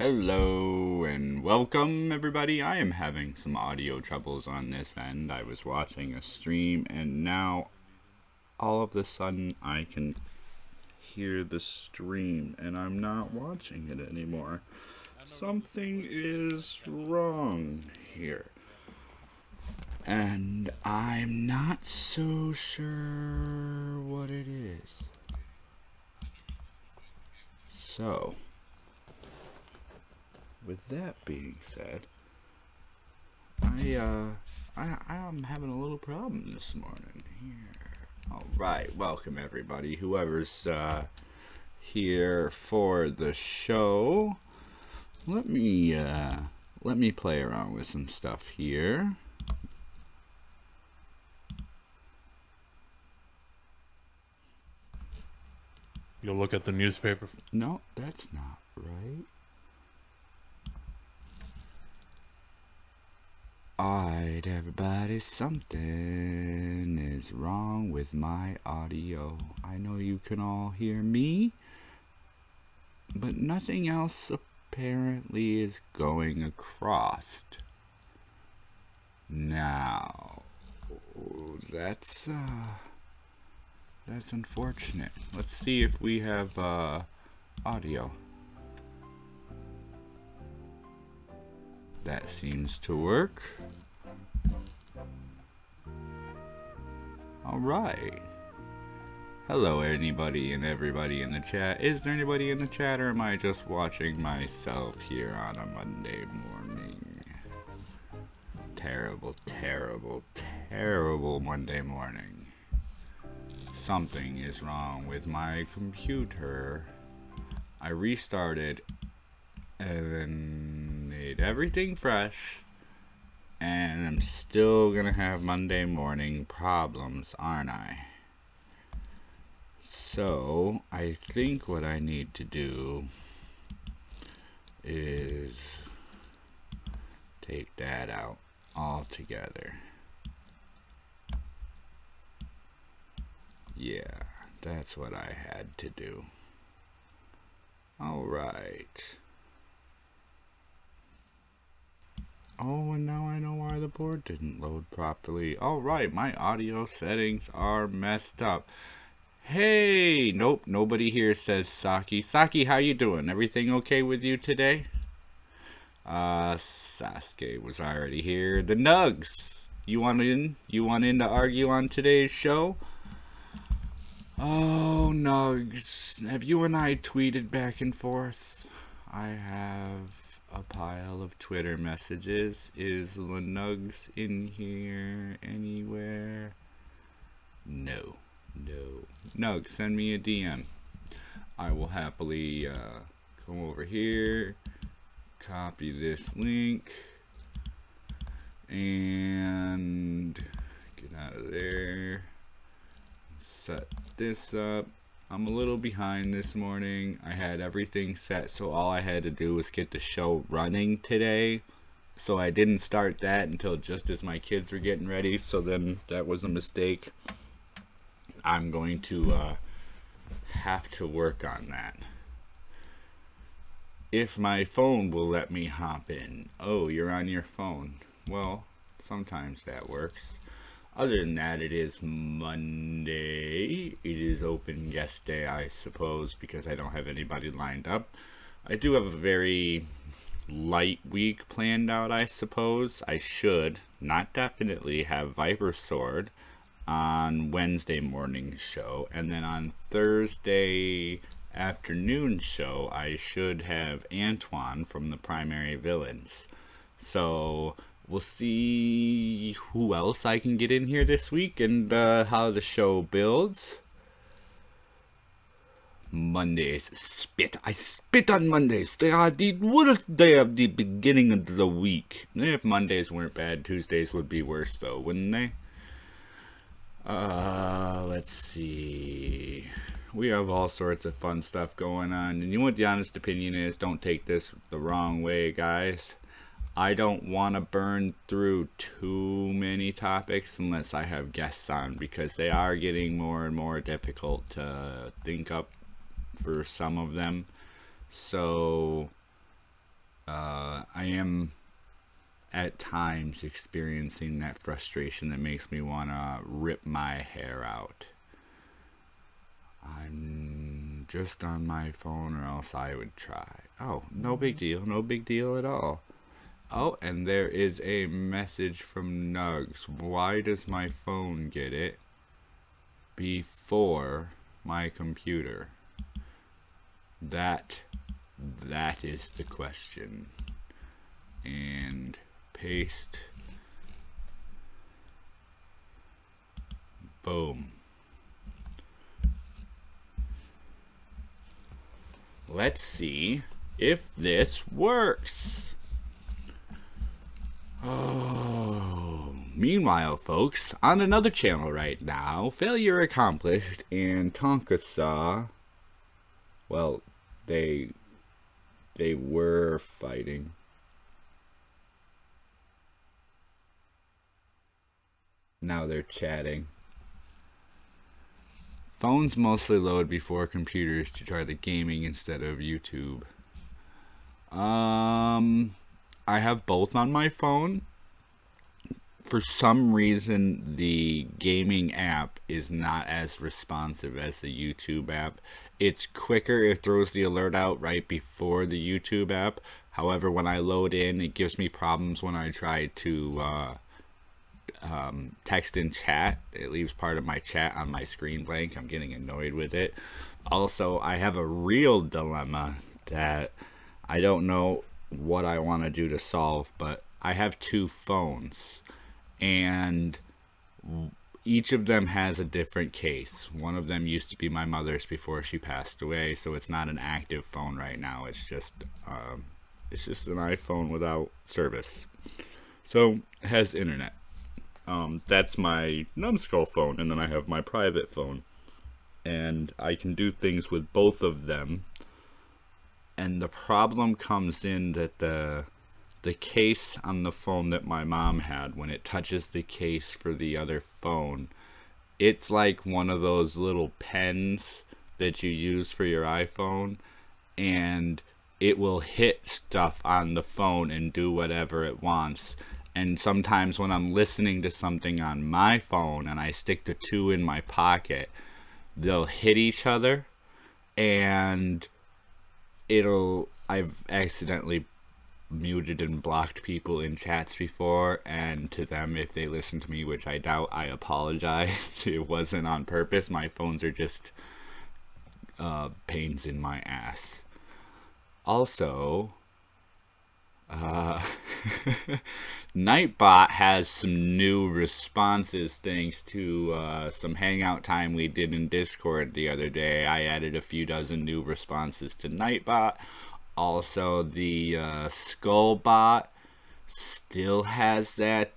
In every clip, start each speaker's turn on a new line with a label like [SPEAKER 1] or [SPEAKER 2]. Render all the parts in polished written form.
[SPEAKER 1] Hello and welcome everybody. I am having some audio troubles on this end. I was watching a stream and now all of a sudden I can hear the stream and I'm not watching it anymore. Something is wrong here. And I'm not so sure what it is. So, with that being said, I'm having a little problem this morning here. Alright, welcome everybody, whoever's here for the show. Let me play around with some stuff here.
[SPEAKER 2] You'll look at the newspaper?
[SPEAKER 1] No, that's not right. Alright, everybody, something is wrong with my audio. I know you can all hear me, but nothing else apparently is going across. Now, that's unfortunate. Let's see if we have audio. That seems to work. Alright. Hello anybody and everybody in the chat. Is there anybody in the chat or am I just watching myself here on a Monday morning? Terrible, terrible, terrible Monday morning. Something is wrong with my computer. I restarted and then made everything fresh, and I'm still gonna have Monday morning problems, aren't I? So I think what I need to do is take that out altogether. Yeah, that's what I had to do. Alright. Oh, and now I know why the board didn't load properly. Alright, my audio settings are messed up. Hey! Nope, nobody here says Saki. Saki, how you doing? Everything okay with you today? Sasuke was already here. The Nugs! You want in? You want in to argue on today's show? Oh, Nugs. Have you and I tweeted back and forth? I have a pile of Twitter messages. Is the Nugs in here anywhere? No. No. Nugs, send me a DM. I will happily come over here, copy this link, and get out of there. Set this up. I'm a little behind this morning. I had everything set, so all I had to do was get the show running today. So I didn't start that until just as my kids were getting ready, so then that was a mistake. I'm going to have to work on that. If my phone will let me hop in. Oh, you're on your phone. Well, sometimes that works. Other than that, it is Monday. It is open guest day, I suppose, because I don't have anybody lined up. I do have a very light week planned out, I suppose. I should, not definitely, have Viper Sword on Wednesday morning show. And then on Thursday afternoon show, I should have Antoine from the Primary Villains. So we'll see who else I can get in here this week and how the show builds. Mondays. Spit. I spit on Mondays. They are the worst day of the beginning of the week. If Mondays weren't bad, Tuesdays would be worse though, wouldn't they? Let's see. We have all sorts of fun stuff going on. And you know what the honest opinion is? Don't take this the wrong way, guys. I don't want to burn through too many topics unless I have guests on, because they are getting more and more difficult to think up for some of them. So I am at times experiencing that frustration that makes me want to rip my hair out. I'm just on my phone, or else I would try. Oh, no big deal. No big deal at all. Oh, and there is a message from Nugs. Why does my phone get it before my computer? That is the question. And paste. Boom. Let's see if this works. Oh, meanwhile, folks, on another channel right now, failure accomplished, and Tonka saw, well, they were fighting. Now they're chatting. Phones mostly load before computers to try the gaming instead of YouTube. I have both on my phone. For some reason, the gaming app is not as responsive as the YouTube app. It's quicker, it throws the alert out right before the YouTube app. However, when I load in, it gives me problems when I try to text in chat. It leaves part of my chat on my screen blank. I'm getting annoyed with it. Also, I have a real dilemma that I don't know what I want to do to solve, but I have two phones, and each of them has a different case. One of them used to be my mother's before she passed away, so it's not an active phone right now. It's just an iPhone without service. So it has internet. That's my NumbedSkull phone, and then I have my private phone, and I can do things with both of them. And the problem comes in that the case on the phone that my mom had, when it touches the case for the other phone, it's like one of those little pens that you use for your iPhone, and it will hit stuff on the phone and do whatever it wants. And sometimes when I'm listening to something on my phone and I stick the two in my pocket, they'll hit each other, and I've accidentally muted and blocked people in chats before, and to them, if they listen to me, which I doubt, I apologize. It wasn't on purpose. My phones are just pains in my ass. Also, Nightbot has some new responses thanks to some hangout time we did in Discord the other day. I added a few dozen new responses to Nightbot. Also, the Skull bot still has that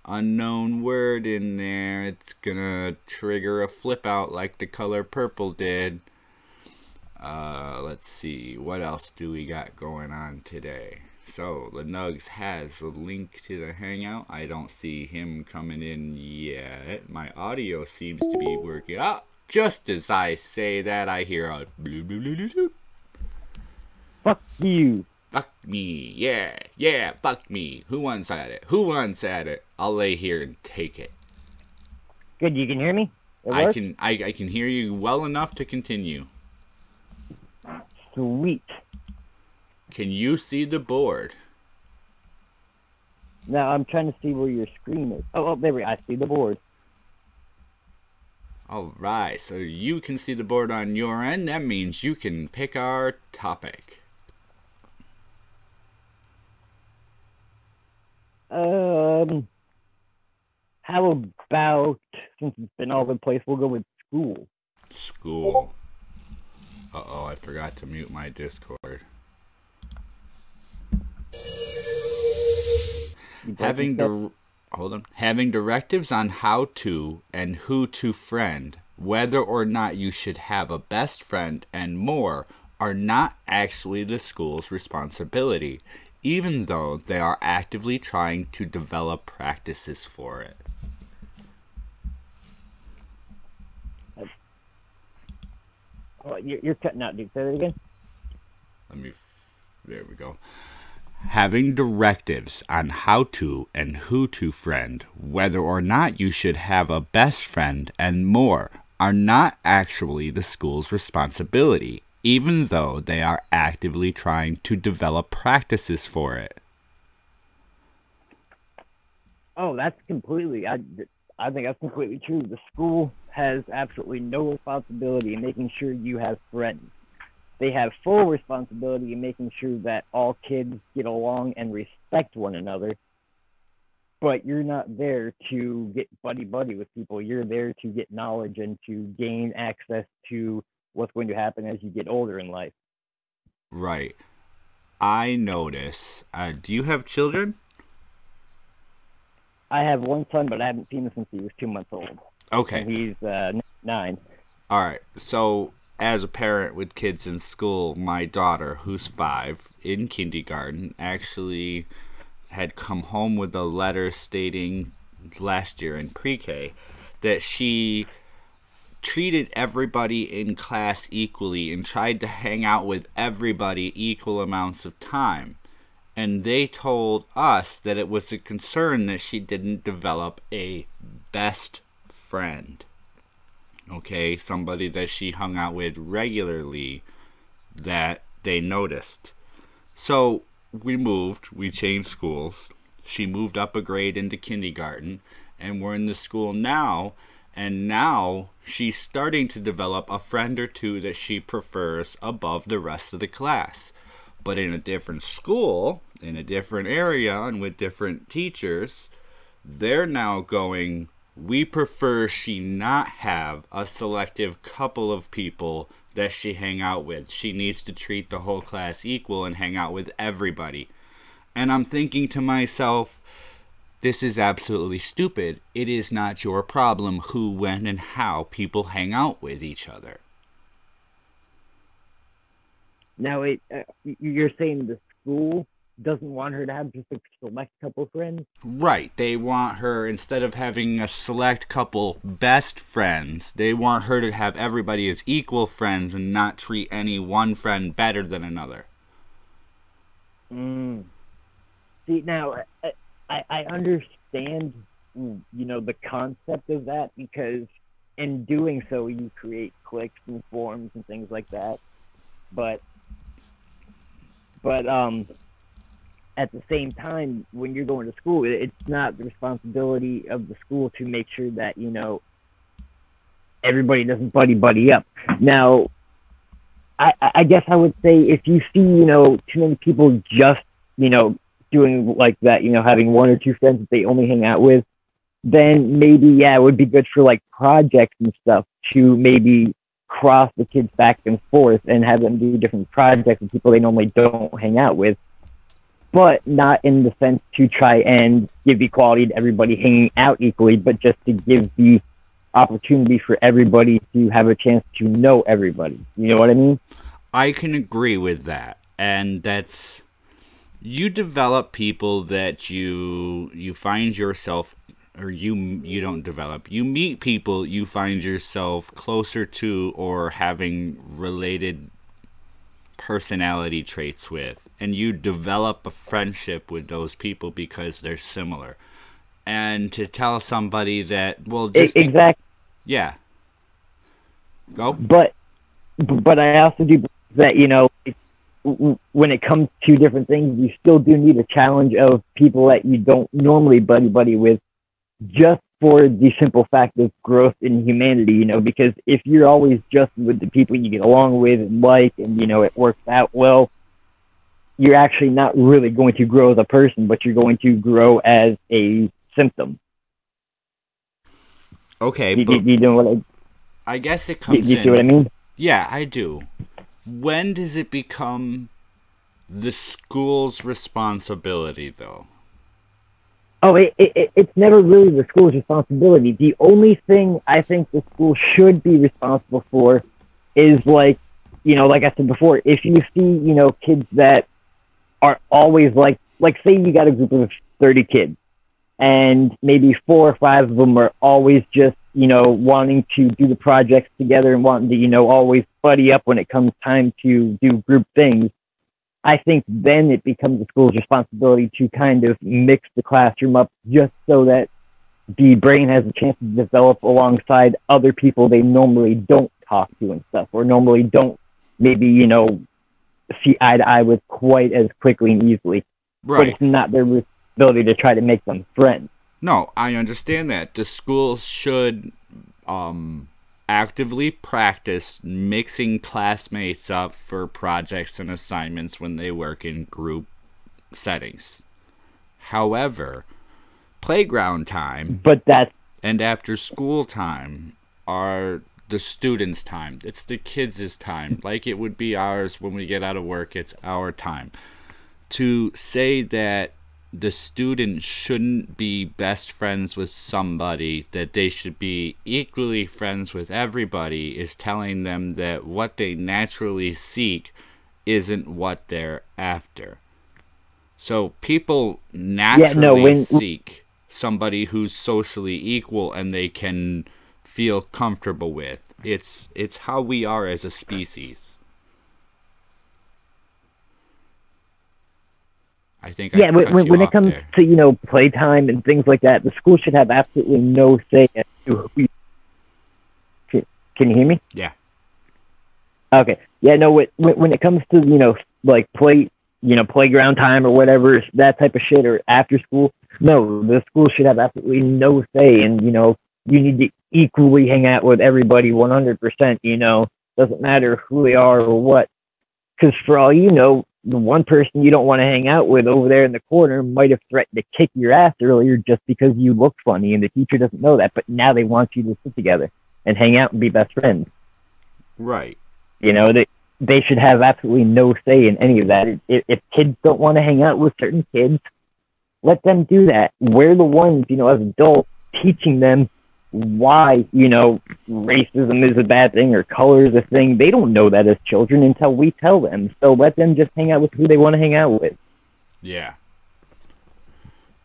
[SPEAKER 1] unknown word in there. It's gonna trigger a flip out like the color purple did. Let's see, what else do we got going on today? So, the Nugs has a link to the hangout. I don't see him coming in yet. My audio seems to be working. Ah, just as I say that, I hear a blue blue blue blue blue.
[SPEAKER 3] Fuck you.
[SPEAKER 1] Fuck me, yeah, fuck me. Who wants at it? Who wants at it? I'll lay here and take it.
[SPEAKER 3] Good, you can hear me?
[SPEAKER 1] I can hear you well enough to continue.
[SPEAKER 3] Sweet.
[SPEAKER 1] Can you see the board?
[SPEAKER 3] Now I'm trying to see where your screen is. Oh, there we go. I see the board.
[SPEAKER 1] Alright, so you can see the board on your end. That means you can pick our topic.
[SPEAKER 3] How about, since it's been all over the place, we'll go with school.
[SPEAKER 1] School. Uh-oh, I forgot to mute my Discord. Having directives on how to and who to friend, whether or not you should have a best friend, and more are not actually the school's responsibility, even though they are actively trying to develop practices for it.
[SPEAKER 3] Oh, you're cutting out, dude. Say that again.
[SPEAKER 1] Let me There we go. Having directives on how to and who to friend, whether or not you should have a best friend, and more, are not actually the school's responsibility, even though they are actively trying to develop practices for it.
[SPEAKER 3] Oh, that's completely. I think that's completely true. The school has absolutely no responsibility in making sure you have friends. They have full responsibility in making sure that all kids get along and respect one another. But you're not there to get buddy-buddy with people. You're there to get knowledge and to gain access to what's going to happen as you get older in life.
[SPEAKER 1] Right. I notice. Do you have children?
[SPEAKER 3] I have one son, but I haven't seen him since he was 2 months old.
[SPEAKER 1] Okay.
[SPEAKER 3] And he's 9.
[SPEAKER 1] All right. So, as a parent with kids in school, my daughter, who's 5, in kindergarten, actually had come home with a letter stating last year in pre-K that she treated everybody in class equally and tried to hang out with everybody equal amounts of time. And they told us that it was a concern that she didn't develop a best friend. Okay, somebody that she hung out with regularly that they noticed. So we changed schools. She moved up a grade into kindergarten, and we're in the school now, and now she's starting to develop a friend or two that she prefers above the rest of the class. But in a different school, in a different area, and with different teachers, they're now going, we prefer she not have a selective couple of people that she hang out with. She needs to treat the whole class equal and hang out with everybody. And I'm thinking to myself, this is absolutely stupid. It is not your problem who, when, and how people hang out with each other.
[SPEAKER 3] Now, you're saying the school doesn't want her to have just a select couple friends?
[SPEAKER 1] Right. They want her, instead of having a select couple best friends, they want her to have everybody as equal friends and not treat any one friend better than another.
[SPEAKER 3] See, now, I understand, the concept of that, because in doing so, you create cliques and forums and things like that. But at the same time, when you're going to school, it's not the responsibility of the school to make sure that, everybody doesn't buddy up. Now, I guess I would say if you see, too many people just, doing like that, having one or two friends that they only hang out with, then maybe, yeah, it would be good for like projects and stuff to maybe cross the kids back and forth and have them do different projects with people they normally don't hang out with, but not in the sense to try and give equality to everybody hanging out equally, but just to give the opportunity for everybody to have a chance to know everybody. You know what I mean?
[SPEAKER 1] I can agree with that. And that's, you develop people that you find yourself, or you don't develop. You meet people you find yourself closer to or having related personality traits with. And you develop a friendship with those people because they're similar. And to tell somebody that, well, just
[SPEAKER 3] exactly.
[SPEAKER 1] Yeah. Go.
[SPEAKER 3] But I also do believe that, when it comes to different things, you still do need a challenge of people that you don't normally buddy with, just for the simple fact of growth in humanity, because if you're always just with the people you get along with and like, and, it works out well, you're actually not really going to grow as a person, but you're going to grow as a symptom.
[SPEAKER 1] Okay,
[SPEAKER 3] you know what
[SPEAKER 1] I guess it comes in.
[SPEAKER 3] You see what I mean?
[SPEAKER 1] Yeah, I do. When does it become the school's responsibility, though?
[SPEAKER 3] Oh, it's never really the school's responsibility. The only thing I think the school should be responsible for is, like I said before, if you see, kids that are always like say you got a group of 30 kids, and maybe 4 or 5 of them are always just, wanting to do the projects together and wanting to, always buddy up when it comes time to do group things, I think then it becomes the school's responsibility to kind of mix the classroom up just so that the brain has a chance to develop alongside other people they normally don't talk to and stuff, or normally don't maybe, see eye to eye with quite as quickly and easily.
[SPEAKER 1] Right.
[SPEAKER 3] But it's not their responsibility to try to make them friends.
[SPEAKER 1] No, I understand that. The schools should actively practice mixing classmates up for projects and assignments when they work in group settings. However, playground time and after school time are the students' time. It's the kids' time. Like it would be ours when we get out of work. It's our time. To say that the student shouldn't be best friends with somebody, that they should be equally friends with everybody, is telling them that what they naturally seek isn't what they're after. So people naturally seek somebody who's socially equal and they can feel comfortable with. It's how we are as a species. I think
[SPEAKER 3] when it comes to playtime and things like that, the school should have absolutely no say as to who. Can you hear me?
[SPEAKER 1] Yeah.
[SPEAKER 3] Okay. Yeah. No. When it comes to playground time or whatever, that type of shit, or after school, no, the school should have absolutely no say. And you need to equally hang out with everybody 100%. Doesn't matter who they are or what, because for all you know, the one person you don't want to hang out with over there in the corner might have threatened to kick your ass earlier just because you look funny, and the teacher doesn't know that, but now they want you to sit together and hang out and be best friends.
[SPEAKER 1] Right.
[SPEAKER 3] They should have absolutely no say in any of that. If kids don't want to hang out with certain kids, let them do that. We're the ones, as adults, teaching them why, racism is a bad thing or color is a thing. They don't know that as children until we tell them. So let them just hang out with who they want to hang out with.
[SPEAKER 1] Yeah.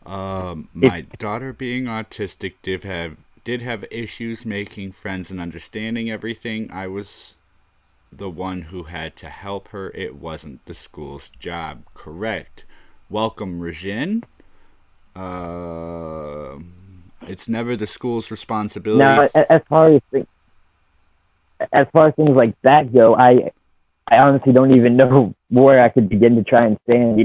[SPEAKER 1] My daughter, being autistic, did have issues making friends and understanding everything. I was the one who had to help her. It wasn't the school's job. Correct. Welcome, Regine. It's never the school's responsibility.
[SPEAKER 3] Now, as far as things like that go, I honestly don't even know where I could begin to try and stand.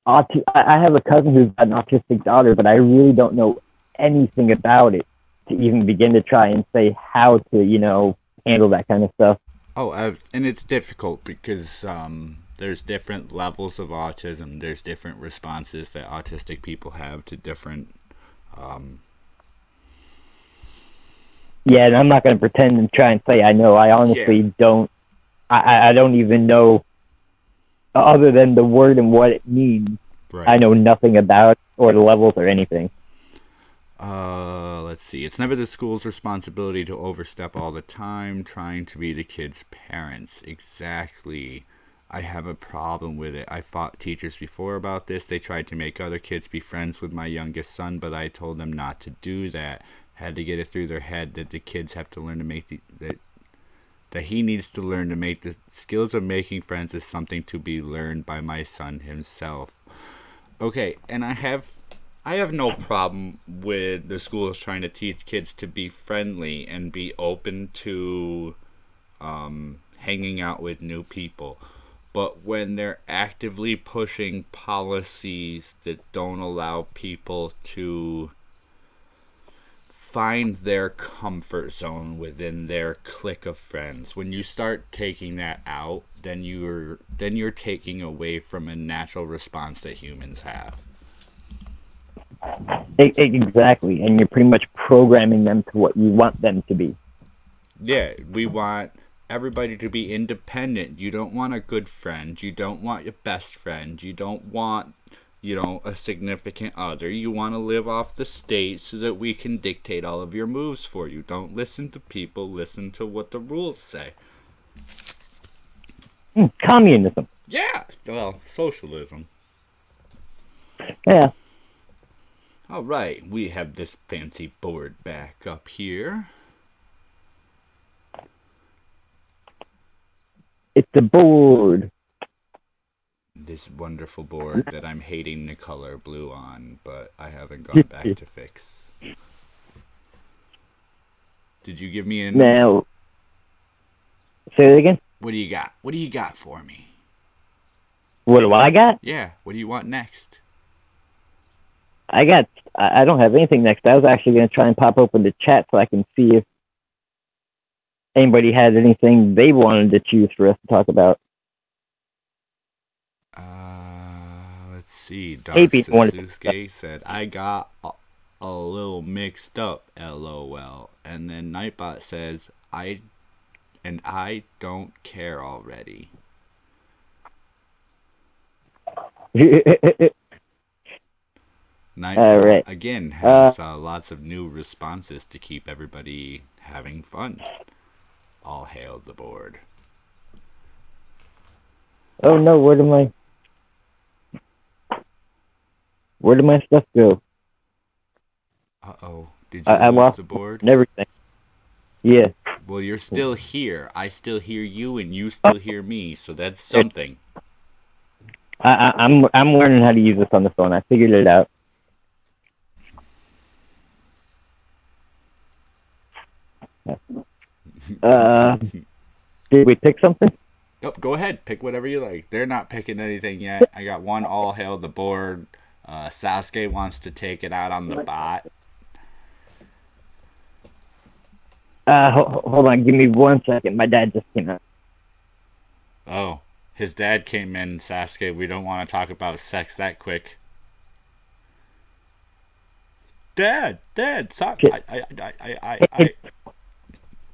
[SPEAKER 3] I have a cousin who's got an autistic daughter, but I really don't know anything about it to even begin to try and say how to, handle that kind of stuff.
[SPEAKER 1] Oh, and it's difficult because there's different levels of autism. There's different responses that autistic people have to different.
[SPEAKER 3] Yeah, and I'm not going to pretend and try and say I know. I honestly don't. I don't even know, other than the word and what it means.
[SPEAKER 1] Right.
[SPEAKER 3] I know nothing about it or the levels or anything.
[SPEAKER 1] Let's see. It's never the school's responsibility to overstep all the time, trying to be the kids' parents. Exactly. I have a problem with it. I fought teachers before about this. They tried to make other kids be friends with my youngest son, but I told them not to do that. Had to get it through their head that the kids have to learn to make that he needs to learn to make the skills of making friends is something to be learned by my son himself. Okay, and I have no problem with the schools trying to teach kids to be friendly and be open to hanging out with new people. But when they're actively pushing policies that don't allow people to find their comfort zone within their clique of friends, when you start taking that out, then you're taking away from a natural response that humans have.
[SPEAKER 3] Exactly, and you're pretty much programming them to what you want them to be.
[SPEAKER 1] Yeah, we want everybody to be independent. You don't want a good friend. You don't want your best friend. You don't want, a significant other. You want to live off the state so that we can dictate all of your moves for you. Don't listen to people. Listen to what the rules say.
[SPEAKER 3] Communism.
[SPEAKER 1] Yeah, well, socialism.
[SPEAKER 3] Yeah.
[SPEAKER 1] All right, we have this fancy board back up here.
[SPEAKER 3] It's the board.
[SPEAKER 1] this wonderful board that I'm hating the color blue on, but I haven't gone back to fix. Did you give me a...
[SPEAKER 3] Now, say it again?
[SPEAKER 1] What do you got? What do you got for me?
[SPEAKER 3] What do I got?
[SPEAKER 1] Yeah, what do you want next?
[SPEAKER 3] I don't have anything next. I was actually going to try and pop open the chat so I can see if anybody had anything they wanted to choose for us to talk about.
[SPEAKER 1] Let's see. Dark
[SPEAKER 3] Hey, Pete,
[SPEAKER 1] Sasuke said, I got a little mixed up, LOL. And then Nightbot says, I don't care already. Nightbot,
[SPEAKER 3] right.
[SPEAKER 1] again, has lots of new responses to keep everybody having fun. All hail the board.
[SPEAKER 3] Oh no, where did my stuff go?
[SPEAKER 1] Uh-oh. Did you
[SPEAKER 3] I
[SPEAKER 1] lose
[SPEAKER 3] lost
[SPEAKER 1] the board?
[SPEAKER 3] and everything. Yeah.
[SPEAKER 1] Well, you're still here. I still hear you, and you still hear me, so that's something.
[SPEAKER 3] I'm learning how to use this on the phone. I figured it out. Did we pick something?
[SPEAKER 1] Yep, go ahead. Pick whatever you like. They're not picking anything yet. I got one all hail the board. Sasuke wants to take it out on the bot.
[SPEAKER 3] Hold on. Give me 1 second. My dad just came out.
[SPEAKER 1] Oh, his dad came in, Sasuke. We don't want to talk about sex that quick. Dad, sorry.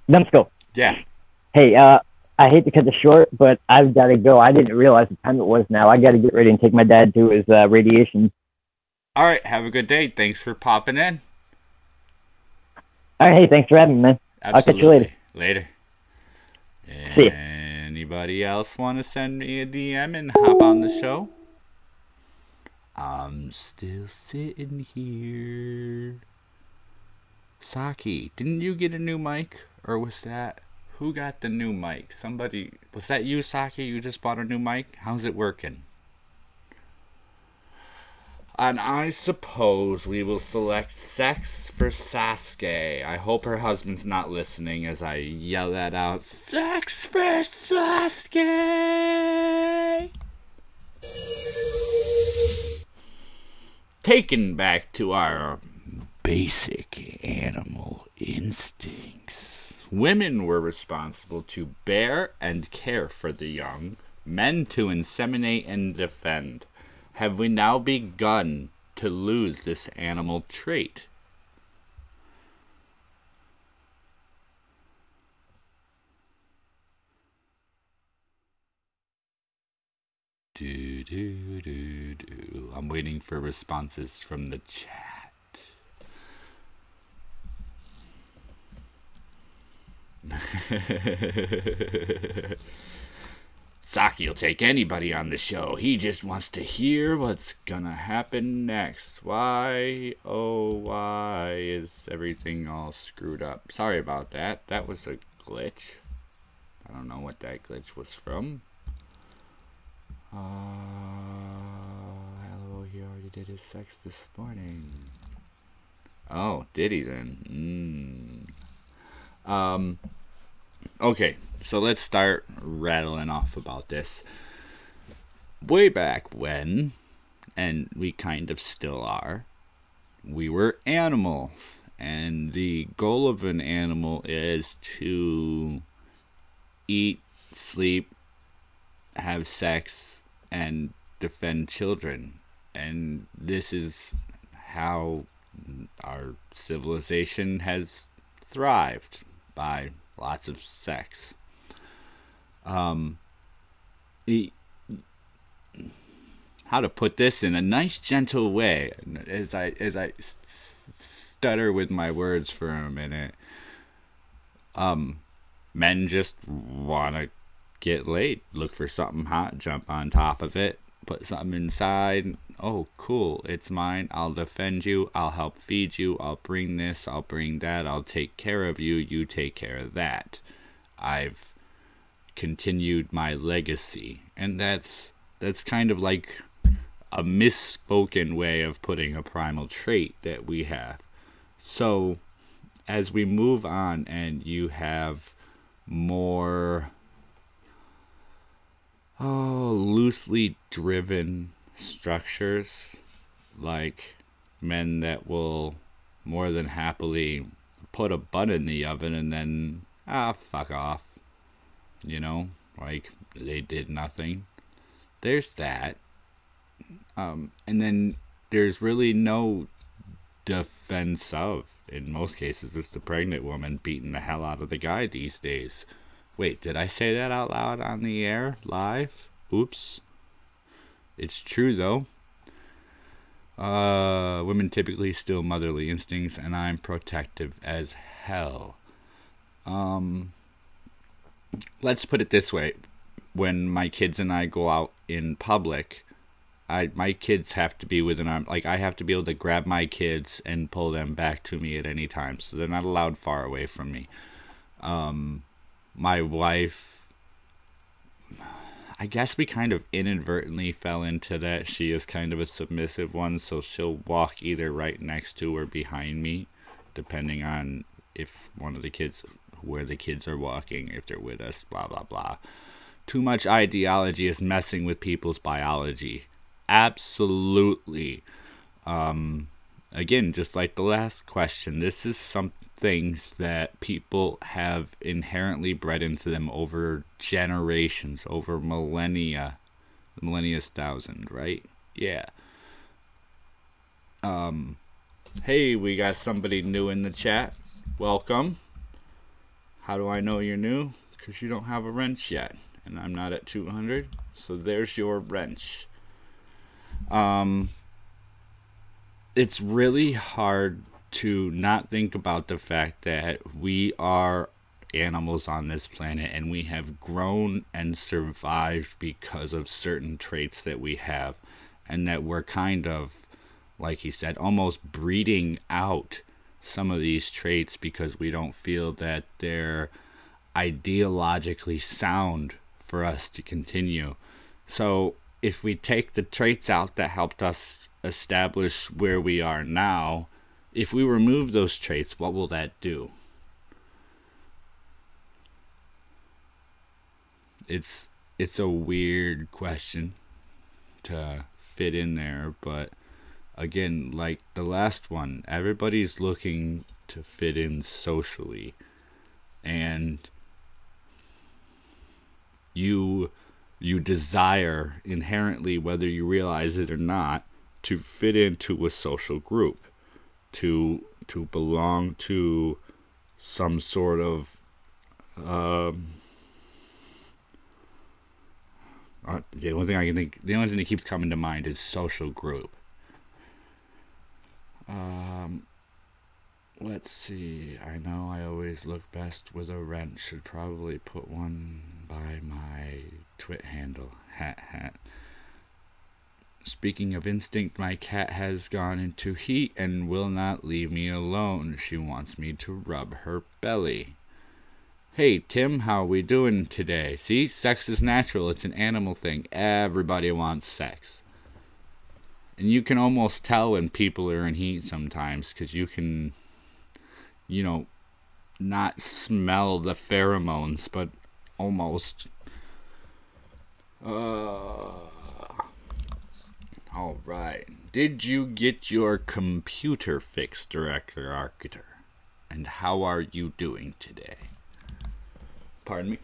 [SPEAKER 3] NumbedSkull.
[SPEAKER 1] Yeah.
[SPEAKER 3] Hey, I hate to cut this short, but I've got to go. I didn't realize the time it was now. I got to get ready and take my dad to his radiation.
[SPEAKER 1] All right, have a good day. Thanks for popping in.
[SPEAKER 3] All right, hey, thanks for having me, man.
[SPEAKER 1] Absolutely.
[SPEAKER 3] I'll catch you later.
[SPEAKER 1] Later.
[SPEAKER 3] See ya.
[SPEAKER 1] Anybody else want to send me a DM and hop on the show? I'm still sitting here. Saki, didn't you get a new mic? Or was that... Who got the new mic? Somebody... Was that you, Saki? You just bought a new mic? How's it working? And I suppose we will select sex for Sasuke. I hope her husband's not listening as I yell that out. Sex for Sasuke! Taken back to our basic animal instincts. Women were responsible to bear and care for the young, men to inseminate and defend. Have we now begun to lose this animal trait? I'm waiting for responses from the chat. Saki will take anybody on the show. He just wants to hear what's gonna happen next. Why, oh, why is everything all screwed up? Sorry about that. That was a glitch. I don't know what that glitch was from. Hello, he already did his sex this morning. Oh, did he then? Okay, so let's start rattling off about this. Way back when, and we kind of still are, we were animals. And the goal of an animal is to eat, sleep, have sex, and defend children. And this is how our civilization has thrived, by lots of sex. How to put this in a nice, gentle way, as I stutter with my words for a minute. Men just want to get laid, look for something hot, jump on top of it, put something inside. Oh, cool, it's mine. I'll defend you. I'll help feed you. I'll bring this. I'll bring that. I'll take care of you. You take care of that. I've continued my legacy, and that's That's kind of like a misspoken way of putting a primal trait that we have. So as we move on and you have more loosely driven structures, like men that will more than happily put a butt in the oven and then fuck off, you know, like they did nothing. There's that. And then there's really no defense of, in most cases, it's the pregnant woman beating the hell out of the guy these days. Wait, did I say that out loud on the air, live? Oops. It's true, though. Women typically still motherly instincts, and I'm protective as hell. Let's put it this way. When my kids and I go out in public, my kids have to be within arm. Like, I have to be able to grab my kids and pull them back to me at any time, so they're not allowed far away from me. My wife, I guess we kind of inadvertently fell into that. She is kind of a submissive one, so she'll walk either right next to or behind me, depending on if one of the kids, where the kids are walking, if they're with us, blah, blah, blah. Too much ideology is messing with people's biology. Absolutely. Again, just like the last question, this is some things that people have inherently bred into them over generations, over millennia, the millennia's thousand, right? Yeah. Hey, we got somebody new in the chat. Welcome. How do I know you're new? Because you don't have a wrench yet, and I'm not at 200, so there's your wrench. It's really hard to not think about the fact that we are animals on this planet, and we have grown and survived because of certain traits that we have, and that we're kind of, like he said, almost breeding out some of these traits because we don't feel that they're ideologically sound for us to continue. So if we take the traits out that helped us establish where we are now, if we remove those traits, what will that do? It's a weird question to fit in there, but again, like the last one, everybody's looking to fit in socially, and you desire inherently, whether you realize it or not, to fit into a social group, to belong to some sort of the only thing that keeps coming to mind is social group. Let's see. I know I always look best with a wrench. Should probably put one by my twit handle. Hat. Speaking of instinct, my cat has gone into heat and will not leave me alone. She wants me to rub her belly. Hey, Tim, how we doing today? See, sex is natural. It's an animal thing. Everybody wants sex. And you can almost tell when people are in heat sometimes, because you can, not smell the pheromones, but almost. All right. Did you get your computer fixed, Director Arctor? And how are you doing today? Pardon me.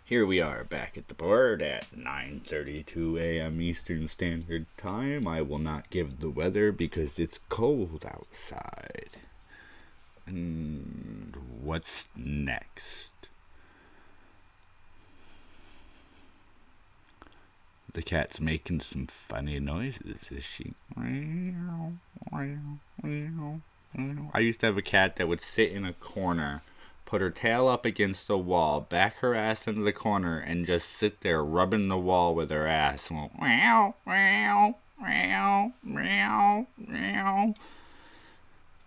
[SPEAKER 1] Here we are back at the board at 9:32 a.m. Eastern Standard Time. I will not give the weather because it's cold outside. And what's next? The cat's making some funny noises, is she? I used to have a cat that would sit in a corner, put her tail up against the wall, back her ass into the corner, and just sit there rubbing the wall with her ass. Well, meow, meow, meow, meow, meow,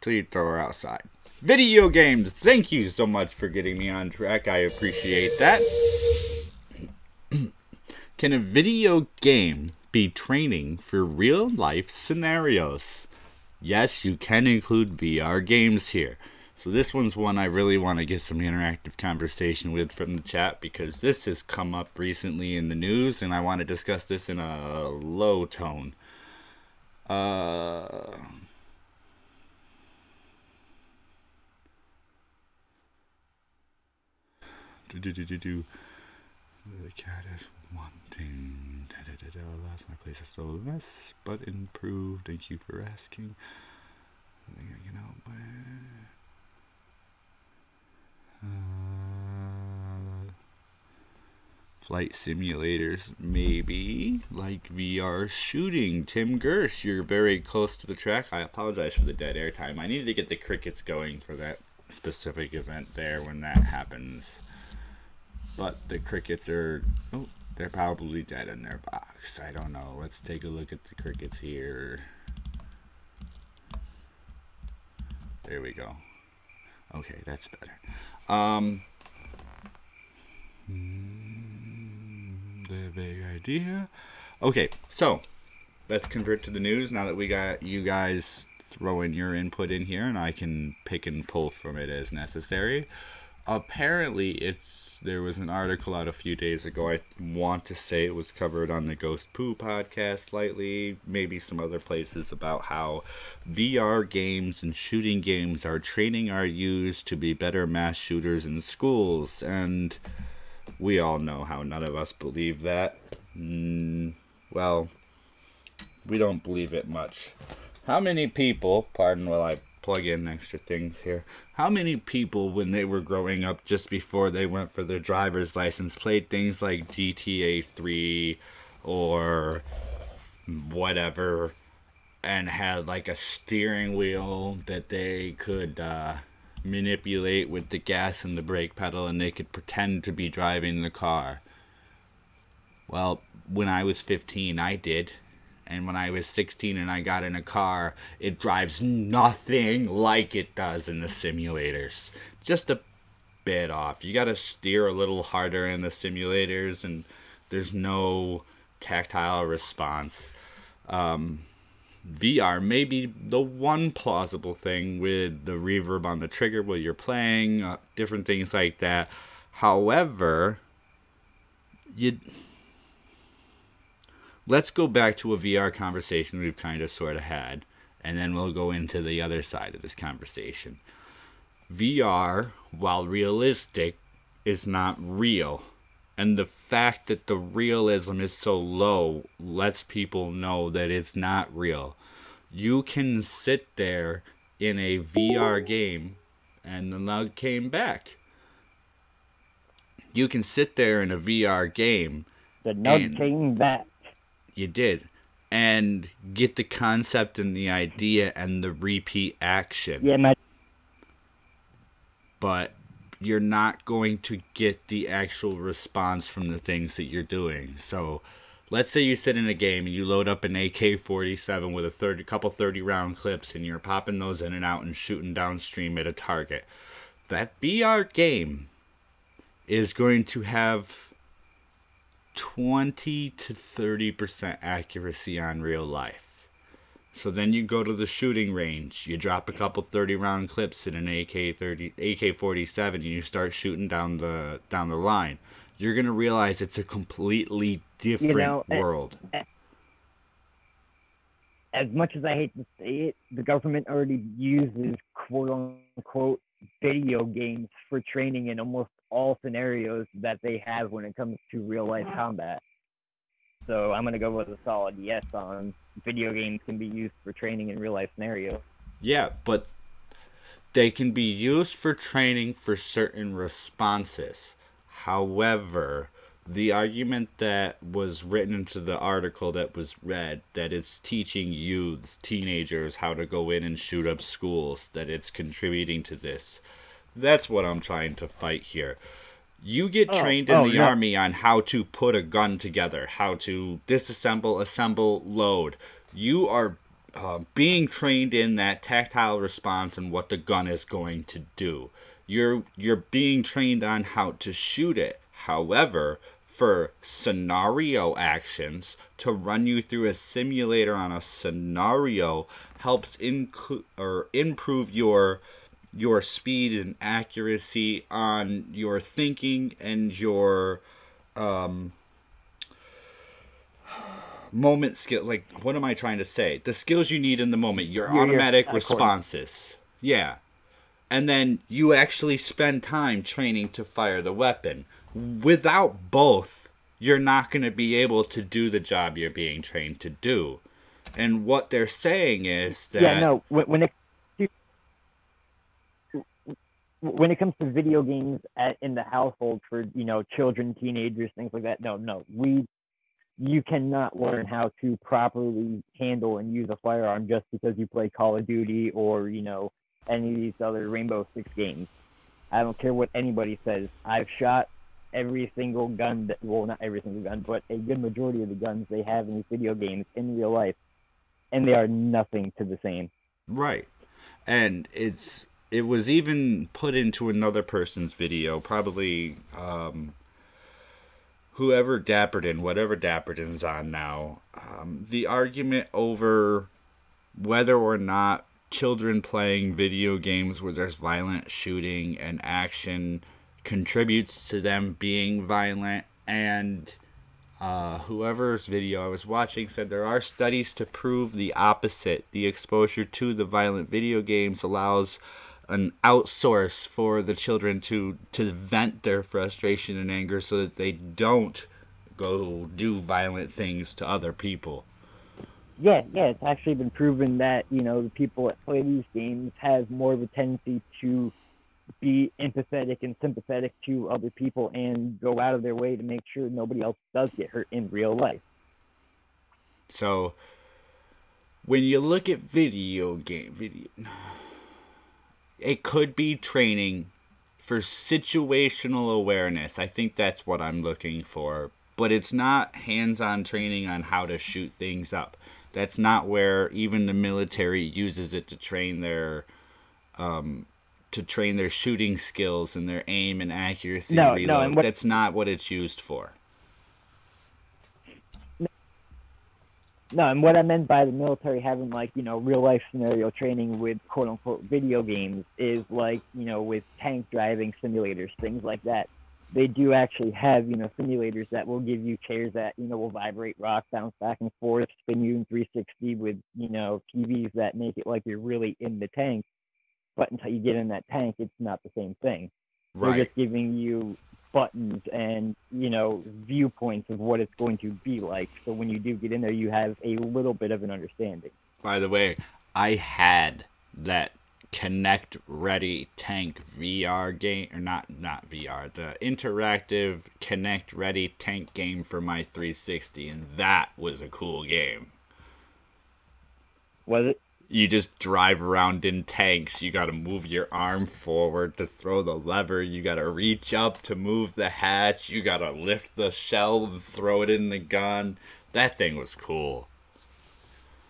[SPEAKER 1] till you throw her outside. Video games, thank you so much for getting me on track. I appreciate that. Can a video game be training for real-life scenarios? Yes, you can include VR games here. So this one's one I really want to get some interactive conversation with from the chat, because this has come up recently in the news, and I want to discuss this in a low tone. The cat is wanting. Lost my place is still a mess, but improved. Thank you for asking. I think I can help. Flight simulators, maybe, like VR shooting. Tim Gersh, you're very close to the track. I apologize for the dead air time. I needed to get the crickets going for that specific event there when that happens. But the crickets are, oh, they're probably dead in their box. I don't know. Let's take a look at the crickets here. There we go. Okay, that's better. The vague idea. Okay, so let's convert to the news now that we got you guys throwing your input in here, and I can pick and pull from it as necessary. Apparently, there was an article out a few days ago. I want to say it was covered on the Ghost Poo podcast lightly, maybe some other places, about how VR games and shooting games are training our youth to be better mass shooters in schools. And we all know how none of us believe that. Well, we don't believe it much. How many people, pardon while I plug in extra things here, how many people when they were growing up, just before they went for their driver's license, played things like GTA 3 or whatever, and had like a steering wheel that they could manipulate with the gas and the brake pedal, and they could pretend to be driving the car? Well, when I was 15, I did. And when I was 16 and I got in a car, it drives nothing like it does in the simulators. Just a bit off. You gotta steer a little harder in the simulators, and there's no tactile response. VR may be the one plausible thing with the reverb on the trigger while you're playing, different things like that. However, let's go back to a VR conversation we've kind of sort of had, and then we'll go into the other side of this conversation. VR, while realistic, is not real. And the fact that the realism is so low lets people know that it's not real. You can sit there in a VR game, and the lug came back. You can sit there in a VR game.
[SPEAKER 3] The nug came back.
[SPEAKER 1] You did. And get the concept and the idea and the repeat action.
[SPEAKER 3] Yeah,
[SPEAKER 1] but you're not going to get the actual response from the things that you're doing. So let's say you sit in a game and you load up an AK-47 with a couple 30-round clips, and you're popping those in and out and shooting downstream at a target. That VR game is going to have 20 to 30% accuracy on real life. So then you go to the shooting range, you drop a couple 30-round clips in an AK-47, and you start shooting down the line. You're gonna realize it's a completely different world.
[SPEAKER 3] As much as I hate to say it, the government already uses quote-unquote video games for training in almost all scenarios that they have when it comes to real-life combat. So I'm going to go with a solid yes on video games can be used for training in real-life scenarios.
[SPEAKER 1] Yeah, but they can be used for training for certain responses. However, the argument that was written into the article that was read, that it's teaching youths, teenagers, how to go in and shoot up schools, that it's contributing to this, that's what I'm trying to fight here. You get trained in the army on how to put a gun together, how to disassemble, assemble, load. You are being trained in that tactile response and what the gun is going to do. You're being trained on how to shoot it. However, for scenario actions. To run you through a simulator on a scenario helps improve your speed and accuracy on your thinking and your moment skill. Like, what am I trying to say? The skills you need in the moment, your automatic responses. Yeah. And then you actually spend time training to fire the weapon. Without both, you're not going to be able to do the job you're being trained to do. And what they're saying is that...
[SPEAKER 3] Yeah, no, when it comes to video games in the household for, you know, children, teenagers, things like that, you cannot learn how to properly handle and use a firearm just because you play Call of Duty or, you know, any of these other Rainbow Six games. I don't care what anybody says. I've shot every single gun well, not every single gun, but a good majority of the guns they have in these video games in real life, and they are nothing to the same.
[SPEAKER 1] Right. And it was even put into another person's video, probably whoever Dapperton, whatever Dapperton's on now, the argument over whether or not children playing video games where there's violent shooting and action contributes to them being violent. And whoever's video I was watching said there are studies to prove the opposite. The exposure to the violent video games allows an outsource for the children to vent their frustration and anger so that they don't go do violent things to other people.
[SPEAKER 3] Yeah, it's actually been proven that, you know, the people that play these games have more of a tendency to be empathetic and sympathetic to other people and go out of their way to make sure nobody else does get hurt in real life.
[SPEAKER 1] So, when you look at it could be training for situational awareness. I think that's what I'm looking for. But it's not hands-on training on how to shoot things up. That's not where even the military uses it to train their shooting skills and their aim and accuracy. That's not what it's used for.
[SPEAKER 3] No, and what I meant by the military having, like, you know, real life scenario training with quote unquote video games is like, you know, with tank driving simulators, things like that. They do actually have, you know, simulators that will give you chairs that, you know, will vibrate, rock, bounce back and forth, spin you in 360 with, you know, TVs that make it like you're really in the tank. But until you get in that tank, it's not the same thing.
[SPEAKER 1] Right.
[SPEAKER 3] They're just giving you buttons and, you know, viewpoints of what it's going to be like. So when you do get in there, you have a little bit of an understanding.
[SPEAKER 1] By the way, I had that Connect Ready Tank VR game, or not VR, the interactive Connect Ready Tank game for my 360, and that was a cool game.
[SPEAKER 3] Was it?
[SPEAKER 1] You just drive around in tanks. You gotta move your arm forward to throw the lever. You gotta reach up to move the hatch. You gotta lift the shell and throw it in the gun. That thing was cool.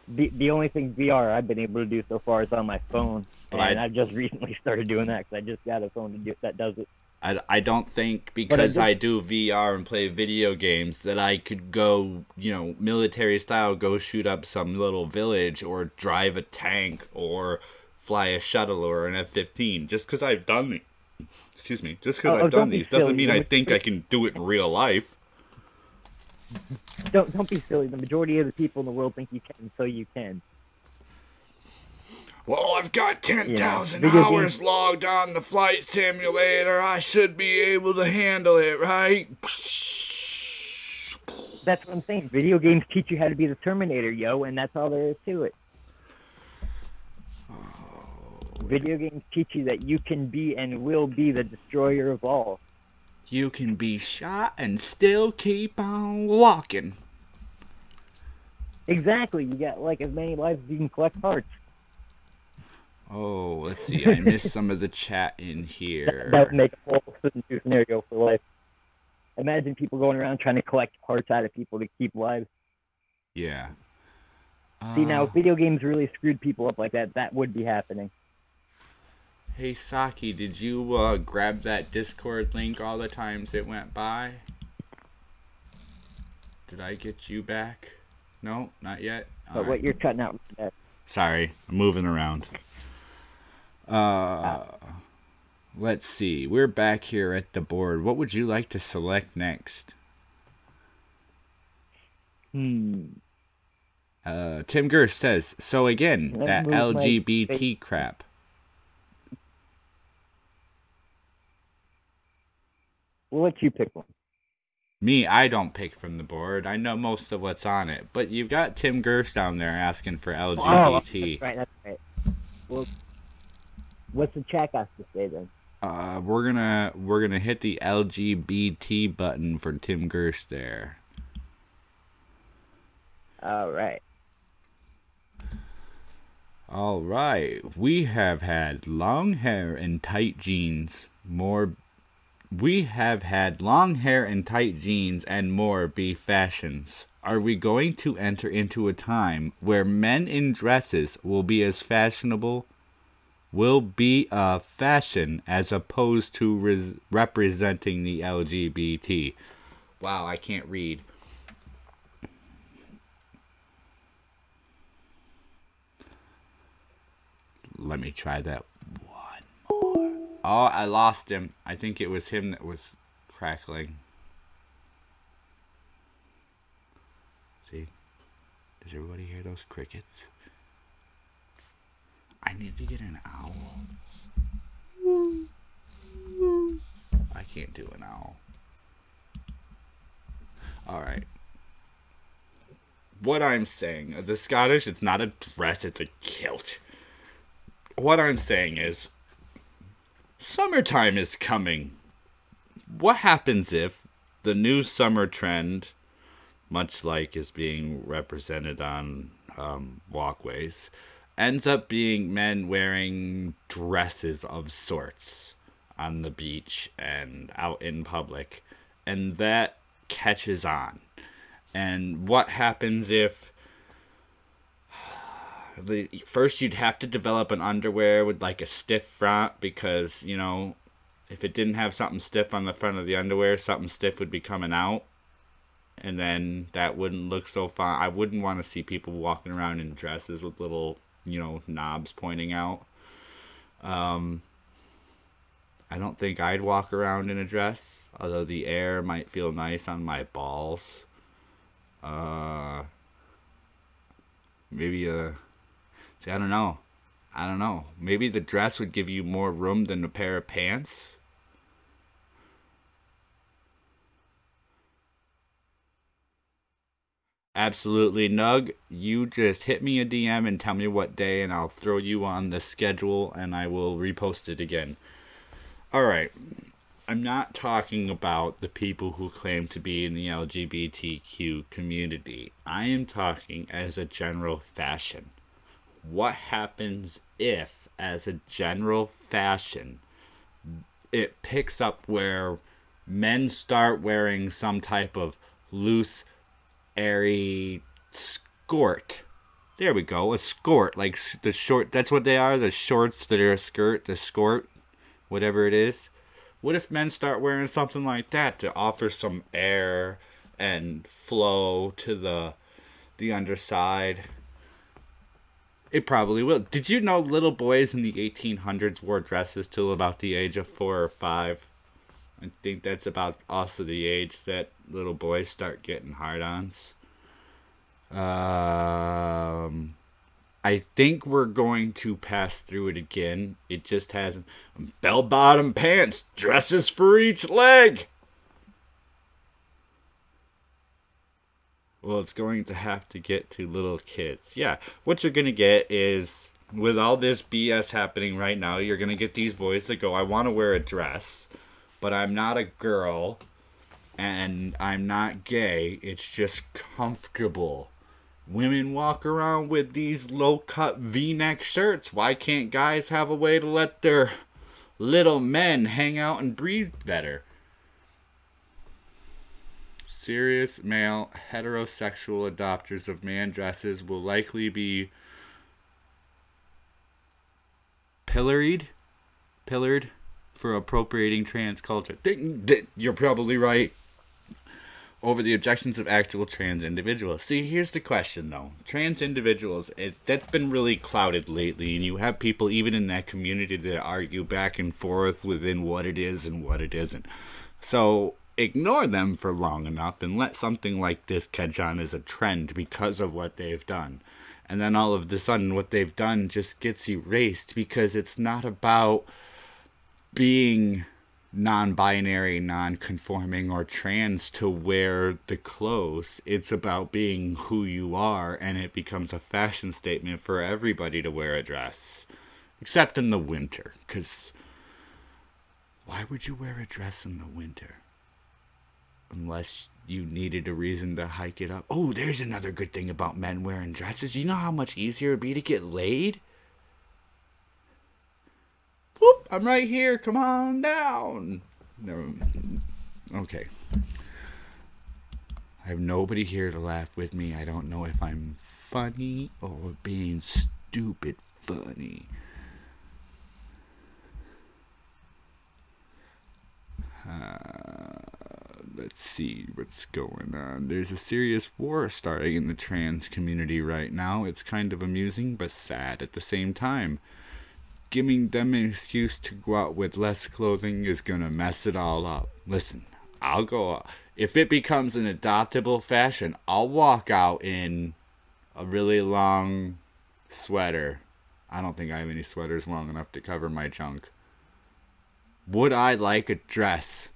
[SPEAKER 3] The only thing VR I've been able to do so far is on my phone. And I've just recently started doing that because I just got a phone that does it.
[SPEAKER 1] I don't think because I do VR and play video games that I could go, you know, military style, go shoot up some little village or drive a tank or fly a shuttle or an F-15. Just because I've done it. Excuse me. Just because I've done these doesn't mean I think I can do it in real life.
[SPEAKER 3] Don't be silly. The majority of the people in the world think you can, so you can.
[SPEAKER 1] Well, I've got 10,000 hours logged on the flight simulator. I should be able to handle it, right?
[SPEAKER 3] That's what I'm saying. Video games teach you how to be the Terminator, yo, and that's all there is to it. Video games teach you that you can be and will be the destroyer of all.
[SPEAKER 1] You can be shot and still keep on walking.
[SPEAKER 3] Exactly. You got like as many lives as you can collect parts.
[SPEAKER 1] Oh, let's see. I missed some of the chat in here.
[SPEAKER 3] That would make a whole new scenario for life. Imagine people going around trying to collect parts out of people to keep lives.
[SPEAKER 1] Yeah.
[SPEAKER 3] See, now, if video games really screwed people up like that, that would be happening.
[SPEAKER 1] Hey, Saki, did you grab that Discord link all the times it went by? Did I get you back? No, not yet.
[SPEAKER 3] But what you're cutting out.
[SPEAKER 1] Sorry, I'm moving around. Let's see. We're back here at the board. What would you like to select next? Tim Gerst says, so again, that LGBT crap.
[SPEAKER 3] We'll let you pick one. Me,
[SPEAKER 1] I don't pick from the board. I know most of what's on it. But you've got Tim Gerst down there asking for LGBT.
[SPEAKER 3] Oh, that's right. Well, what's the chat got to say then?
[SPEAKER 1] We're gonna hit the LGBT button for Tim Gerst there.
[SPEAKER 3] All right.
[SPEAKER 1] All right. We have had long hair and tight jeans. We have had long hair and tight jeans and more be fashions. Are we going to enter into a time where men in dresses will be as fashionable? Will be a fashion as opposed to representing the LGBT? Wow, I can't read. Let me try that one more. Oh, I lost him. I think it was him that was crackling. See? Does everybody hear those crickets? I need to get an owl. I can't do an owl. Alright. What I'm saying, the Scottish, it's not a dress, it's a kilt. What I'm saying is, summertime is coming. What happens if the new summer trend, much like is being represented on walkways, ends up being men wearing dresses of sorts on the beach and out in public, and that catches on? And what happens if first you'd have to develop an underwear with like a stiff front, because, you know, if it didn't have something stiff on the front of the underwear, something stiff would be coming out, and then that wouldn't look so fun. I wouldn't want to see people walking around in dresses with little, you know, knobs pointing out. I don't think I'd walk around in a dress, although the air might feel nice on my balls. Maybe see, I don't know. Maybe the dress would give you more room than a pair of pants. Absolutely, Nug. You just hit me a DM and tell me what day, and I'll throw you on the schedule, and I will repost it again. Alright. I'm not talking about the people who claim to be in the LGBTQ community. I am talking as a general fashion. What happens if, as a general fashion, it picks up where men start wearing some type of loose, airy skirt? There we go, a skirt, like the short, that's what they are, the shorts that are a skirt, the skirt, whatever it is. What if men start wearing something like that to offer some air and flow to the underside? It probably will. Did you know little boys in the 1800s wore dresses till about the age of 4 or 5? I think that's about also the age that little boys start getting hard-ons. I think we're going to pass through it again. It just hasn't. Bell-bottom pants, dresses for each leg. Well, it's going to have to get to little kids. Yeah, what you're going to get is, with all this BS happening right now, you're going to get these boys that go, I want to wear a dress, but I'm not a girl, and I'm not gay. It's just comfortable. Women walk around with these low-cut V-neck shirts. Why can't guys have a way to let their little men hang out and breathe better? Serious male heterosexual adopters of man dresses will likely be pillared for appropriating trans culture. You're probably right. over the objections of actual trans individuals. See, here's the question, though. Trans individuals, that's been really clouded lately, and you have people even in that community that argue back and forth within what it is and what it isn't. So ignore them for long enough and let something like this catch on as a trend because of what they've done. And then all of a sudden what they've done just gets erased because it's not about being non-binary, non-conforming, or trans to wear the clothes. It's about being who you are, and it becomes a fashion statement for everybody to wear a dress. Except in the winter, because why would you wear a dress in the winter? Unless you needed a reason to hike it up. Oh, there's another good thing about men wearing dresses. You know how much easier it would be to get laid? Whoop, I'm right here. Come on down. No. Okay. I have nobody here to laugh with me. I don't know if I'm funny or being stupid funny. Let's see what's going on. There's a serious war starting in the trans community right now. It's kind of amusing but sad at the same time. Giving them an excuse to go out with less clothing is gonna mess it all up. Listen, I'll go out. If it becomes an adoptable fashion, I'll walk out in a really long sweater. I don't think I have any sweaters long enough to cover my junk. Would I like a dress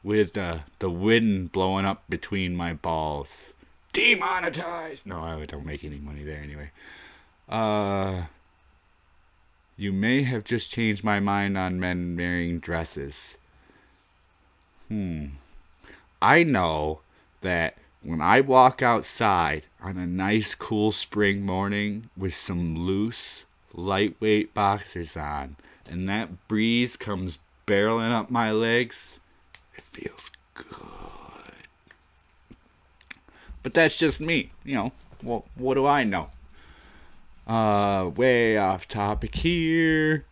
[SPEAKER 1] with the wind blowing up between my balls? Demonetized! No, I don't make any money there anyway. You may have just changed my mind on men wearing dresses. I know that when I walk outside on a nice cool spring morning with some loose, lightweight boxers on, and that breeze comes barreling up my legs, it feels good. But that's just me, you know. Well, what do I know? Way off topic here.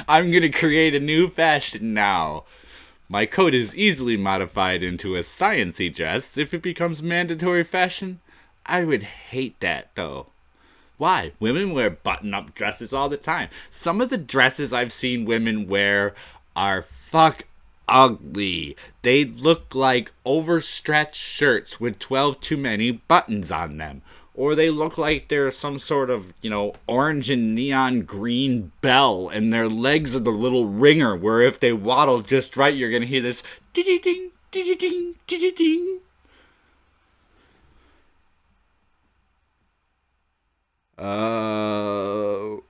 [SPEAKER 1] I'm gonna create a new fashion now. My coat is easily modified into a sciencey dress if it becomes mandatory fashion. I would hate that, though. Why? Women wear button-up dresses all the time. Some of the dresses I've seen women wear are fuck ugly. They look like overstretched shirts with 12 too many buttons on them. Or they look like they're some sort of, you know, orange and neon green bell, and their legs are the little ringer where if they waddle just right, you're going to hear this ding, ding, ding, ding.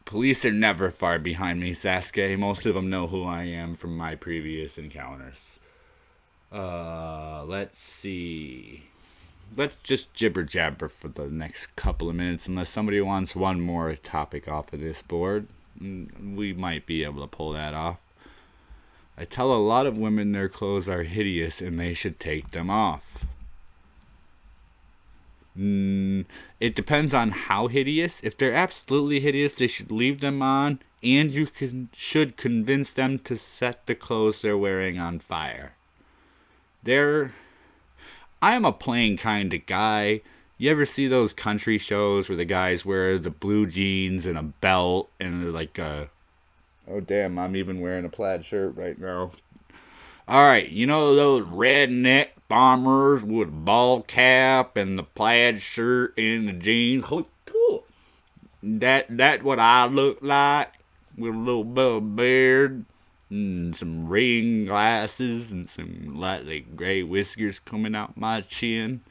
[SPEAKER 1] Police are never far behind me, Sasuke. Most of them know who I am from my previous encounters. Let's see. Let's just jibber jabber for the next couple of minutes, unless somebody wants one more topic off of this board. We might be able to pull that off. I tell a lot of women their clothes are hideous and they should take them off. It depends on how hideous. If they're absolutely hideous, they should leave them on, and you should convince them to set the clothes they're wearing on fire. I am a plain kind of guy. You ever see those country shows where the guys wear the blue jeans and a belt and they're like oh damn, I'm even wearing a plaid shirt right now. Alright, you know those redneck bombers with a ball cap and the plaid shirt and the jeans? Oh, cool. That what I look like, with a little beard and some reading glasses and some lightly gray whiskers coming out my chin.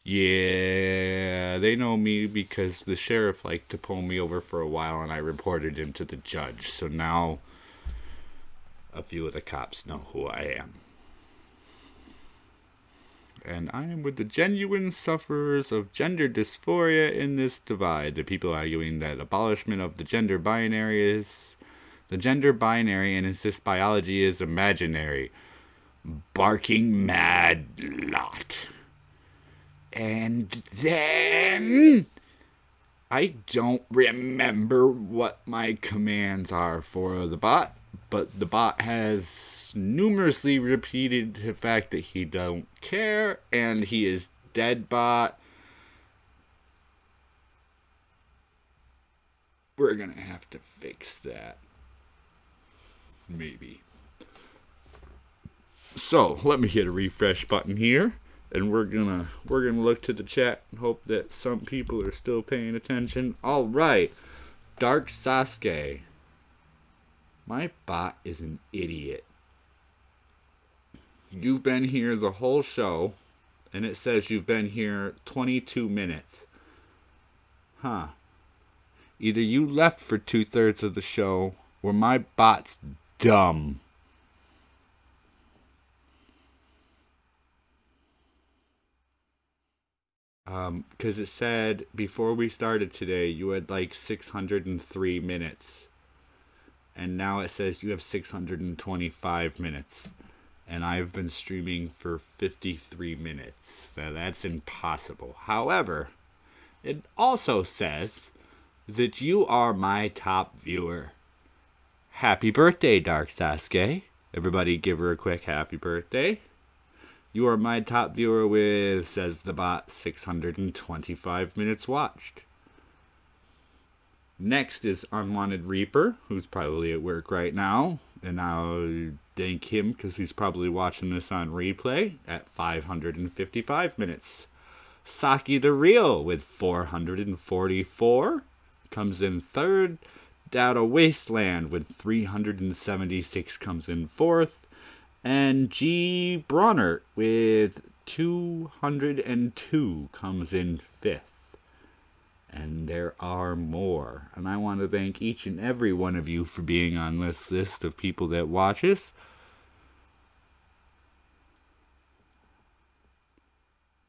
[SPEAKER 1] Yeah, they know me because the sheriff liked to pull me over for a while and I reported him to the judge. So now a few of the cops know who I am. And I am with the genuine sufferers of gender dysphoria in this divide. The people arguing that abolishment of the gender binary is the gender binary and insist biology is imaginary. Barking mad lot. And then I don't remember what my commands are for the bot, but the bot has numerously repeated the fact that he don't care and he is dead bot. We're gonna have to fix that. Maybe. So let me hit a refresh button here, and we're gonna look to the chat and hope that some people are still paying attention. All right, Dark Sasuke. My bot is an idiot. You've been here the whole show, and it says you've been here 22 minutes. Huh. Either you left for 2/3 of the show, or my bot's dumb. Because it said before we started today you had like 603 minutes, and now it says you have 625 minutes, and I've been streaming for 53 minutes. So that's impossible. However, it also says that you are my top viewer. Happy birthday, Dark Sasuke. Everybody give her a quick happy birthday. You are my top viewer with, says the bot, 625 minutes watched. Next is Unwanted Reaper, who's probably at work right now. And I'll thank him because he's probably watching this on replay at 555 minutes. Saki the Real with 444 comes in third. Data Wasteland with 376 comes in fourth. And G. Bronner with 202 comes in fifth. And there are more. And I want to thank each and every one of you for being on this list of people that watch us.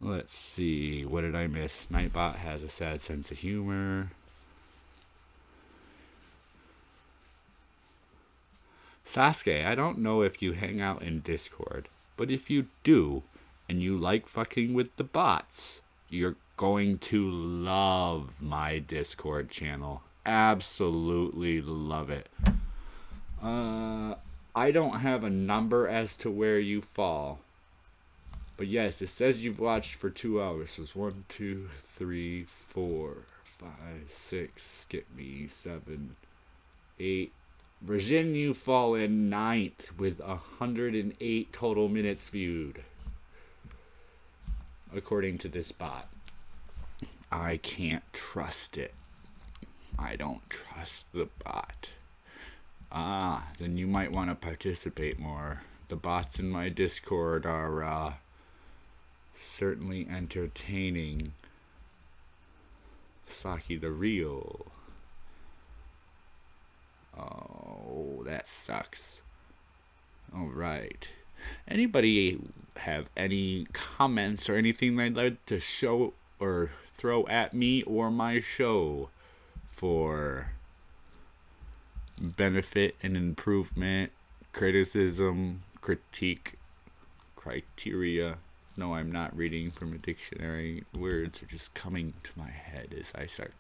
[SPEAKER 1] Let's see. What did I miss? Nightbot has a sad sense of humor. Sasuke, I don't know if you hang out in Discord, but if you do, and you like fucking with the bots, you're going to love my Discord channel. Absolutely love it. I don't have a number as to where you fall. But yes, it says you've watched for 2 hours. So it's 1, 2, 3, 4, 5, 6, skip me, 7, 8. Virgin, you fall in 9th with 108 total minutes viewed, according to this bot. I can't trust it. I don't trust the bot. Then you might want to participate more. The bots in my Discord are certainly entertaining. Saki the Real. Oh, that sucks. Alright. Anybody have any comments or anything they'd like to show or throw at me or my show for benefit and improvement, criticism, critique, criteria? No, I'm not reading from a dictionary. Words are just coming to my head as I start.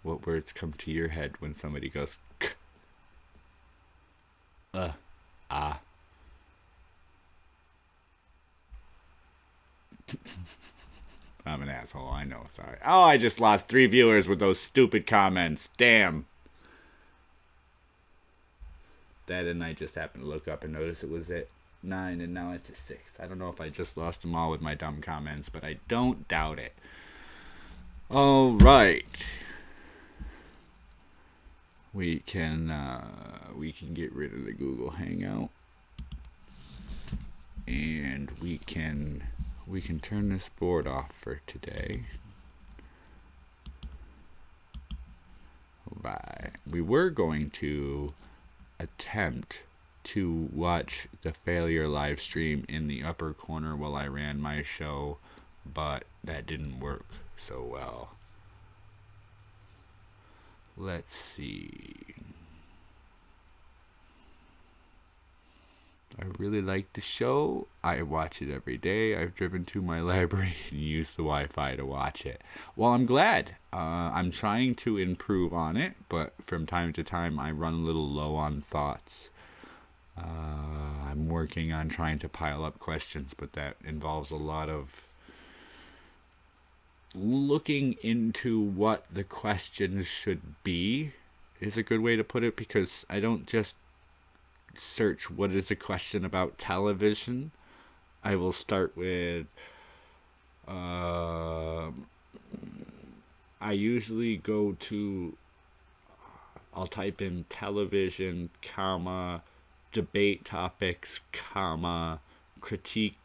[SPEAKER 1] What words come to your head when somebody goes k? I'm an asshole, I know, sorry. Oh, I just lost 3 viewers with those stupid comments. Damn. That and I just happened to look up and notice it was at 9 and now it's at 6. I don't know if I just lost them all with my dumb comments, but I don't doubt it. Alright. We can get rid of the Google Hangout, and we can turn this board off for today. Right. We were going to attempt to watch the failure live stream in the upper corner while I ran my show, but that didn't work so well. Let's see. I really like the show. I watch it every day. I've driven to my library and used the Wi-Fi to watch it. Well, I'm glad. I'm trying to improve on it, but from time to time I run a little low on thoughts. I'm working on trying to pile up questions, but that involves a lot of looking into what the questions should be, is a good way to put it, because I don't just search what is a question about television. I will start with I usually go to, I'll type in television, comma, debate topics, comma, critique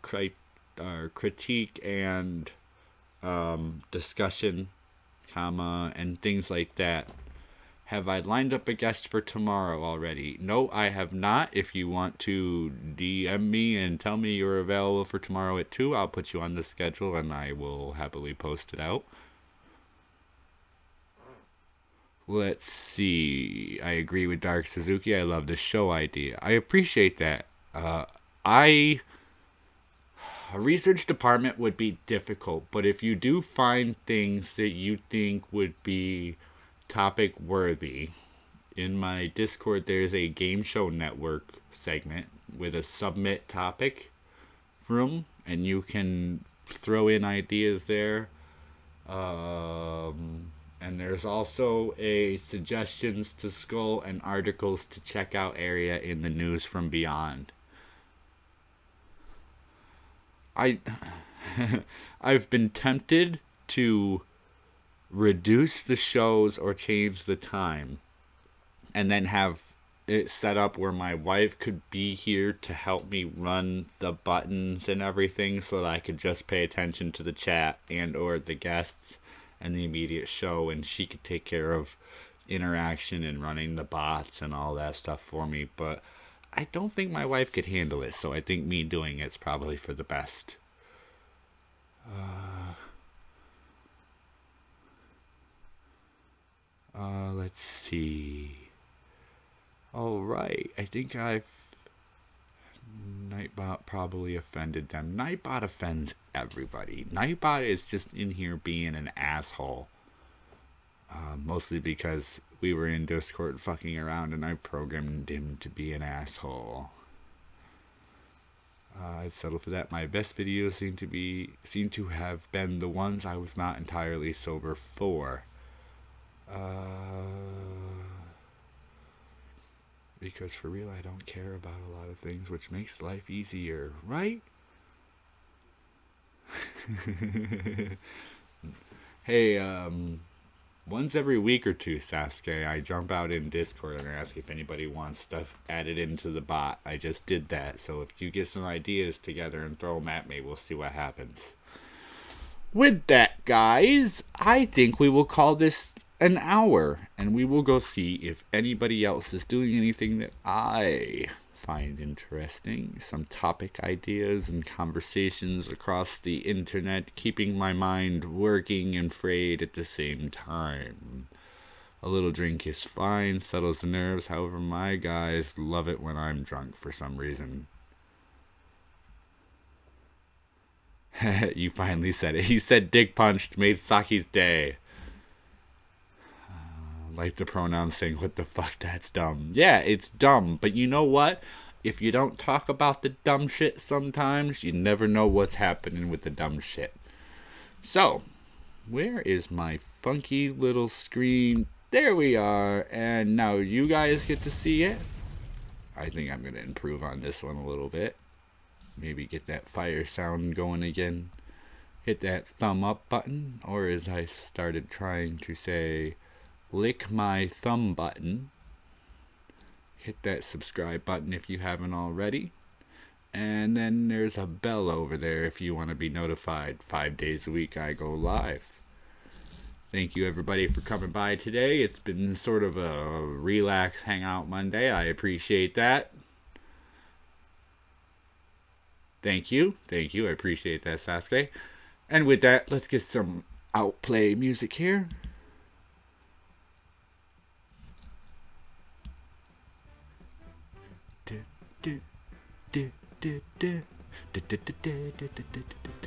[SPEAKER 1] and discussion, comma, and things like that. Have I lined up a guest for tomorrow already? No, I have not. If you want to DM me and tell me you're available for tomorrow at 2, I'll put you on the schedule and I will happily post it out. Let's see. I agree with Dark Suzuki. I love the show idea. I appreciate that. A research department would be difficult, but if you do find things that you think would be topic worthy, in my Discord there's a game show network segment with a submit topic room, and you can throw in ideas there. And there's also a suggestions to Skull and articles to check out area in the news from beyond. I've been tempted to reduce the shows or change the time and then have it set up where my wife could be here to help me run the buttons and everything, so that I could just pay attention to the chat and or the guests and the immediate show, and she could take care of interaction and running the bots and all that stuff for me. But I don't think my wife could handle it, so I think me doing it's probably for the best. Let's see. Alright, I think Nightbot probably offended them. Nightbot offends everybody. Nightbot is just in here being an asshole. Mostly because we were in Discord fucking around and I programmed him to be an asshole. I'd settle for that. My best videos seem to have been the ones I was not entirely sober for. Because for real, I don't care about a lot of things, which makes life easier, right? Hey, once every week or two, Sasuke, I jump out in Discord and ask if anybody wants stuff added into the bot. I just did that, so if you get some ideas together and throw them at me, we'll see what happens. With that, guys, I think we will call this an hour, and we will go see if anybody else is doing anything that I find interesting. Some topic ideas and conversations across the internet, keeping my mind working and frayed at the same time. A little drink is fine, settles the nerves. However, my guys love it when I'm drunk for some reason. You finally said it. You said dick punched made Saki's day. Like the pronoun saying, what the fuck, that's dumb. Yeah, it's dumb, but you know what? If you don't talk about the dumb shit sometimes, you never know what's happening with the dumb shit. So, where is my funky little screen? There we are, and now you guys get to see it. I think I'm going to improve on this one a little bit. Maybe get that fire sound going again. Hit that thumb up button, or as I started trying to say, lick my thumb button. Hit that subscribe button if you haven't already. And then there's a bell over there if you want to be notified. 5 days a week I go live. Thank you everybody for coming by today. It's been sort of a relax hangout Monday. I appreciate that. Thank you. Thank you. I appreciate that, Sasuke. And with that, let's get some outplay music here. do, do, do, do, do, do, do, do, do, do,